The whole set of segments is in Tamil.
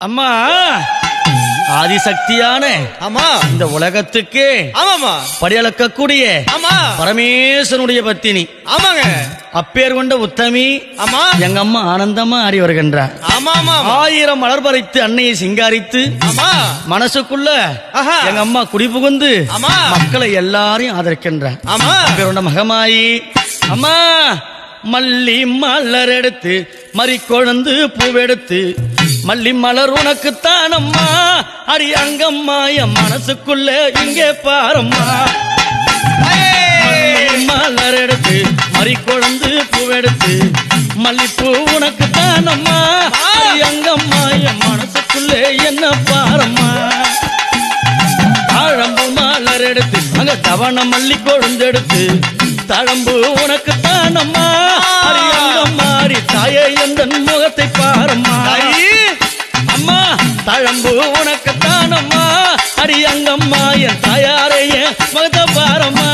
அம்மா ஆதிசக்தியான ஆமா இந்த உலகத்துக்கு ஆமாமா படியளக்கக்கூடிய ஆமா பரமேஸ்வரனுடைய பத்தினி ஆமாங்க அப்பேர் கொண்ட உத்தமி ஆமா எங்க அம்மா ஆனந்தமா ஆடி வருகின்றார். ஆமா ஆமா 1000 மலர் பறித்து அன்னையை சிங்காரித்து ஆமா மனசுக்குள்ள ஆஹா. எங்க அம்மா குடிபுகுந்து ஆமா. மக்களை எல்லாரையும் ஆதரிக்கின்றார். ஆமா அப்பேர் கொண்ட மகமாயி அம்மா மல்லி மலர் எடுத்து மறி கொழுந்து பூவெடுத்து மல்லி மலர் உனக்குத்தான் அம்மா அடி அங்கம்மா என் மனசுக்குள்ள இங்கே பாரம்மா. மல்லி மலர் எடுத்து மறி கொழுந்து பூவெடுத்து மல்லிப்பூ உனக்குத்தான் அம்மா அடி அங்கம்மா என் மனசுக்குள்ள என்ன பாரம்மா. தாழம்பு மலர் எடுத்து அங்க தவண மல்லி கொழுந்தெடுத்து தழம்பு உனக்குத்தான் அம்மா அடி அங்கம்மா அடி தாயே எந்த முகத்தை பாரம்மா. அம்மா தழம்பு உனக்குத்தான் அம்மா அடி அங்கம்மா என் தாயாரைய முகத்தை பாரம்மா.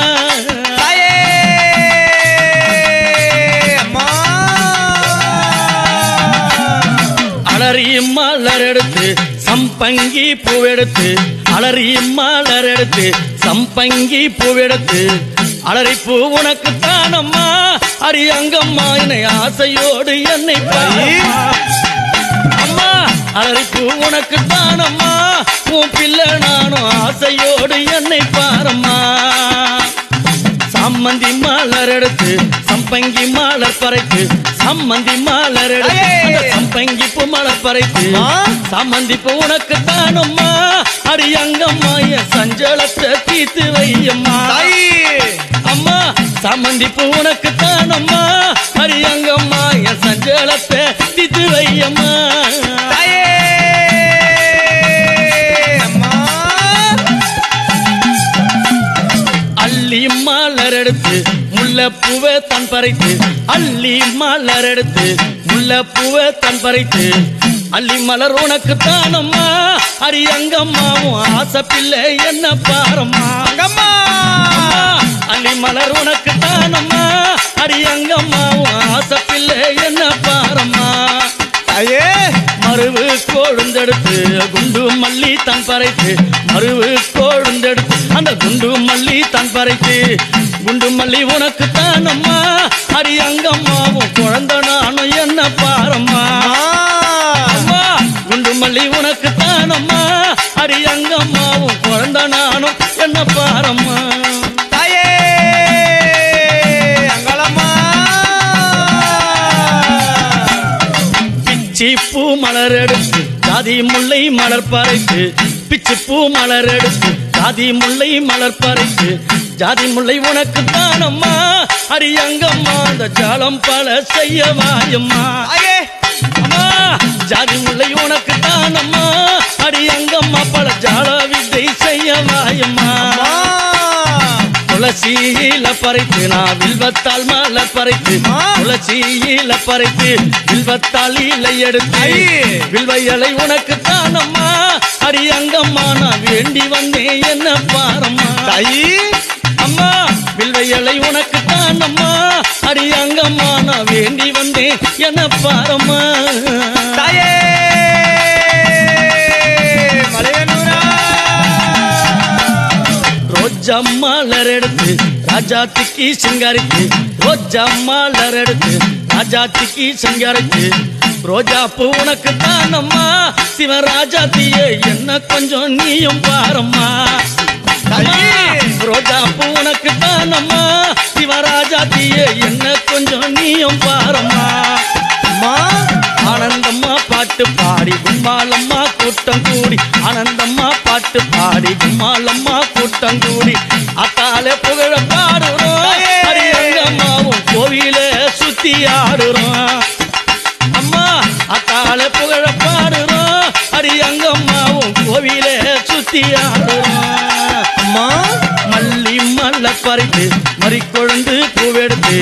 அலறி மலர் எடுத்து சம்பங்கி பூவெடுத்து அலறி மலர் எடுத்து சம்பங்கி பூவெடுத்து அலறிப்பூ உனக்குத்தான் அம்மா அடி அங்கம்மா என்னை ஆசையோடு என்னை பாரம்மா. அம்மா அலறிப்பூ உனக்குத்தான் அம்மா உன் பிள்ளை நானும் ஆசையோடு என்னை பாரம்மா. சம்மந்தி மலர் எடுத்து சம்பங்கி மலர் பறைத்து சம்மந்தி மலர் எடுத்து சம்பங்கி பூ மலர் பறைத்து சம்மந்திப்பு உனக்குத்தான் அம்மா அடி அங்கம்மா என் சஞ்சலத்தை தீர்த்து வையம்மா. அம்மா சம்மந்திப்பு உனக்குத்தான் அம்மா அடி அங்கம்மா என் சஞ்சலத்தை தீர்த்து வையம்மா. அள்ளி மலர் எடுத்து முல்லைப்பூவை தன் பறித்து அள்ளி மலர் எடுத்து முல்லைப்பூவை தன் பறித்து அள்ளி மலர் உனக்குத்தான் அம்மா அடி அங்கம்மாவும் ஆசை பிள்ளை என்ன பாரம்மா. அள்ளி மலர் உனக்குத்தான் அம்மா அடி அங்கம்மாவும் ஆசை பிள்ளை என்ன பாரம்மா. மருவு கொழுந்தெடுத்து குண்டு மல்லி தன் பறைத்து மருவு கொழுந்தெடுத்து அந்த குண்டு மல்லி தன் பறைத்து குண்டு மல்லி உனக்குத்தான் அம்மா அடி அங்கம்மாவும் குழந்தை நானும் என்ன பாரம்மா. அம்மா குண்டு மல்லி உனக்குத்தான் அம்மா அடி அங்கம்மாவும் குழந்தை நானும் என்ன பாரம்மா. பிச்சிப்பூ மலர் எடுத்து ஜாதி முல்லை மலர் பறைத்து பிச்சிப்பூ மலர் எடுத்து ஜாதி முல்லை மலர் பறைத்து ஜாதி முல்லை உனக்குத்தான் அம்மா அடி அங்கம்மா அந்த ஜாலம் பல செய்ய வாயம்மா. அம்மா ஜாதி முல்லை உனக்குத்தான் அம்மா அடி அங்கம்மா பல ஜால வித்தை செய்ய வாயம்மா. துளசியில பறைத்து நான் வில்வத்தால் மலர் பறைத்து துளசியில பறைத்து வில்வத்தால் இலை எடுத்து வில்வையலை உனக்குத்தான் அம்மா அடி அங்கம்மா நான் வேண்டி வந்தேன் என்ன பாரம்மா. அம்மா வில்வையலை உனக்குத்தான் அம்மா அடி அங்கம்மா நான் வேண்டி வந்தேன் என்ன பாரம்மா. ரோஜா மலர் எடுத்து ராஜாத்திக்கு சிங்காரித்து ரோஜா மலர் எடுத்து ராஜாத்திக்கு சிங்காரித்து ரோஜா பூ உனக்குத்தான் அம்மா சிவராஜாத்தியே என்ன கொஞ்சம் நீயும் பாரம்மா. ரோஜா பூ உனக்குத்தான் அம்மா சிவராஜாத்தியே என்ன கொஞ்சம் நீயும் பாரம்மா. ஆனந்தம்மா பாட்டு பாடி கும்மாலம்மா கூட்டம் கூடி ஆனந்தம்மா பாட்டு பாடி கும்மாலம்மா கூட்டம் கூடி அத்தாலே புகழ பாடுறோம் அடி அங்கம்மாவும் கோவில சுத்தி ஆடுறோம். அம்மா அத்தாலே புகழ பாடுறோம் அடி அங்கம்மாவும் கோவில சுத்தி ஆடுறோம். அம்மா மல்லி மலர் பறித்து மறி கொழுந்து பூவெடுத்து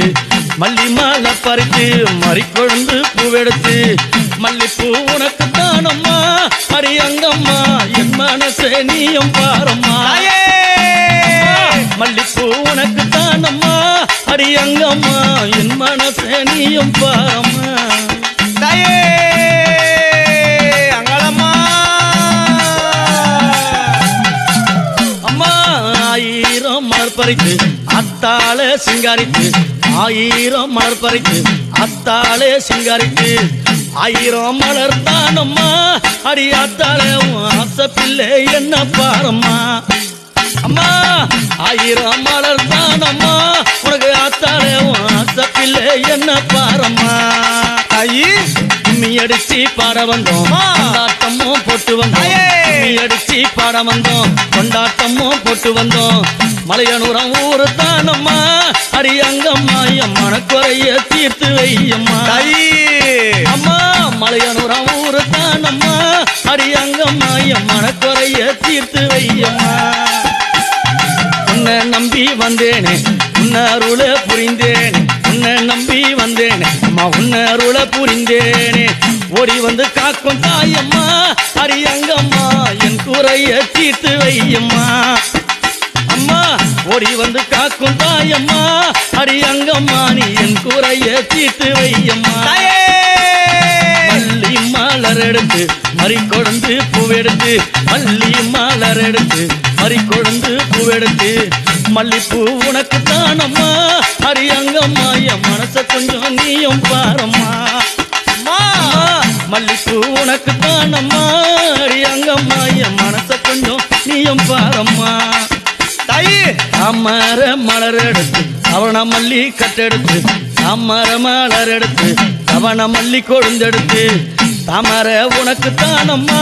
மல்லி மலர் பறித்து மறி கொழுந்து பூவெடுத்து மல்லிப்பூ உனக்குத்தான் அம்மா அடி அங்கம்மா என் மனசே நீயும் பாரம்மா. மல்லிப்பூ உனக்குத்தான் அம்மா அடி அங்கம்மா என் மனசே நீயும் பாரம்மா. அங்களம்மா பறித்து அத்தாளே சிங்காரித்து 1000 மலர் பறித்து அத்தாளே சிங்காரித்து 1000 மலர் தானம்மா அடி அத்தாளே ஆசை பிள்ளை என்ன பாரம்மா அம்மா 1000 மலர் தானம்மா உனக்கு அத்தாளே ஆசை பிள்ளை என்ன பாரம்மா தாயி கும்மி அடிச்சு பாட வந்தோம் கொண்டாட்டமும் போட்டு வந்தோம் கும்மி அடிச்சு பாட வந்தோம் கொண்டாட்டமும் போட்டு வந்தோம் மலையனூரம் ஊரு தானம்மா அடி அங்கம்மா என் மனக்குறைய தீர்த்து வையம்மா தாயி அம்மா மலையனூரம் ஊரு தானம்மா அடி அங்கம்மா என் மனக்குறைய தீர்த்து வையம்மா உன்னை நம்பி வந்தேனே உன்னை அருள புரிந்தேனே உன்னை நம்பி வந்தேனே அம்மா உன்னை அருள புரிந்தேனே ஓடி வந்து காக்கும் தாயம்மா அடி அங்கம்மா என் குறைய தீர்த்து வையம்மா அம்மா ஓடி வந்து காக்கும் தாயம்மா அடி அங்கம்மா நீ என் குறைய தீர்த்து வையம்மா மல்லி மலர் எடுத்து மறி கொழுந்து பூவெடுத்து மல்லி மலர் எடுத்து மறி கொழுந்து பூவெடுத்து மல்லிப்பூ உனக்கு தானம்மா அடி அங்கம்மா என் மனச கொஞ்சம் நீயும் பாரம்மா மல்லிப்பூ உனக்கு தானம்மா அடி அங்கம்மா என் மனச கொஞ்சம் நீயும் பாரம்மா தாயி தாமர மலர் எடுத்து அவன மல்லி கட்டெடுத்து தாமர மலர் எடுத்து அவன மல்லி கொழுந்தெடுத்து தாமர உனக்கு தானம்மா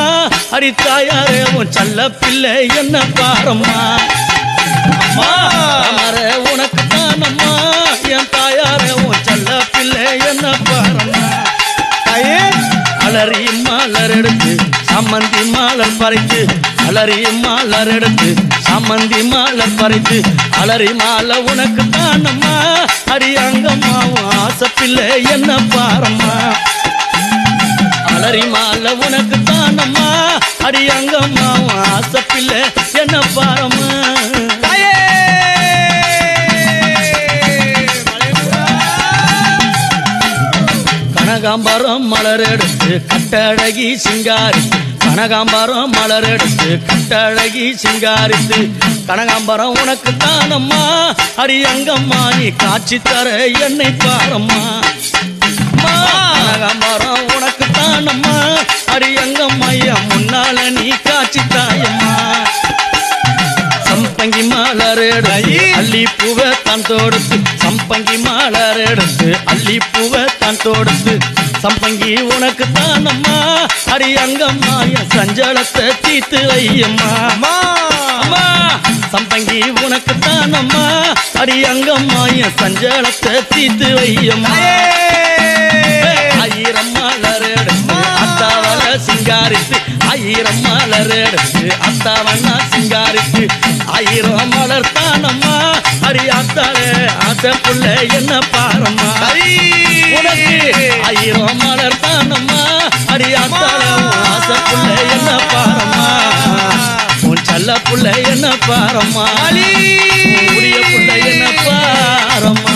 அடி தாயாரே உன் செல்ல பிள்ளை என்ன பாரம்மா அம்மா தாமர உனக்கு தானம்மா என் தாயாரே உன் செல்ல பிள்ளை என்ன பாரம்மா தாயி அலறி மலர் எடுத்து சம்மந்தி மலர் பறித்து அலறி மலர் எடுத்து சம்மந்தி மலர் பறித்து அலறி மாலை உனக்கு தானம்மா அடி அங்கம்மா ஆசை பிள்ளை என்ன பாரம்மா அலறி மாலை உனக்கு தானம்மா அடி அங்கம்மா ஆசை பிள்ளை என்ன பாரம்மா கனகாம்பரம் மலர் எடுத்து கட்டழகி சிங்காரித்து கனகாம்பரம் மலர் எடுத்து கட்டழகி சிங்காரித்து கனகாம்பரம் உனக்கு தானம்மா அடி அங்கம்மா நீ காட்சி தர என்னை பாரம்மா கனகாம்பரம் உனக்கு தானம்மா அடி அங்கம்மா என் முன்னால நீ காட்சி தாயம்மா சம்பங்கி மலர் எடுத்து அள்ளி பூவை தான் தொடுத்து சம்பங்கி மலர் எடுத்து அள்ளி பூவை தான் தொடுத்து சம்பங்கி உனக்கு தானம்மா அடி அங்கம்மா என் சஞ்சலத்தை தீர்த்து வையம்மா அம்மா சம்பங்கி உனக்கு தானம்மா அடி அங்கம்மா என் சஞ்சலத்தை தீர்த்து வையம்மா 1000 மலர் எடுத்து அத்தாவல சிங்காரித்து 1000 மலர் எடுத்து அத்தாவண்ணா சிங்காரித்து 1000 மலர் தானம்மா அடி அத்தாலே ஆசை புள்ள என்ன பாரம்மா உனக்கு 1000 மலர் தானம்மா அடி அத்தாலே ஆசை புள்ள என்ன பாரம்மா உன் செல்ல புள்ள என்ன பாரம்மா உரிய புள்ள என்ன பாரம்மா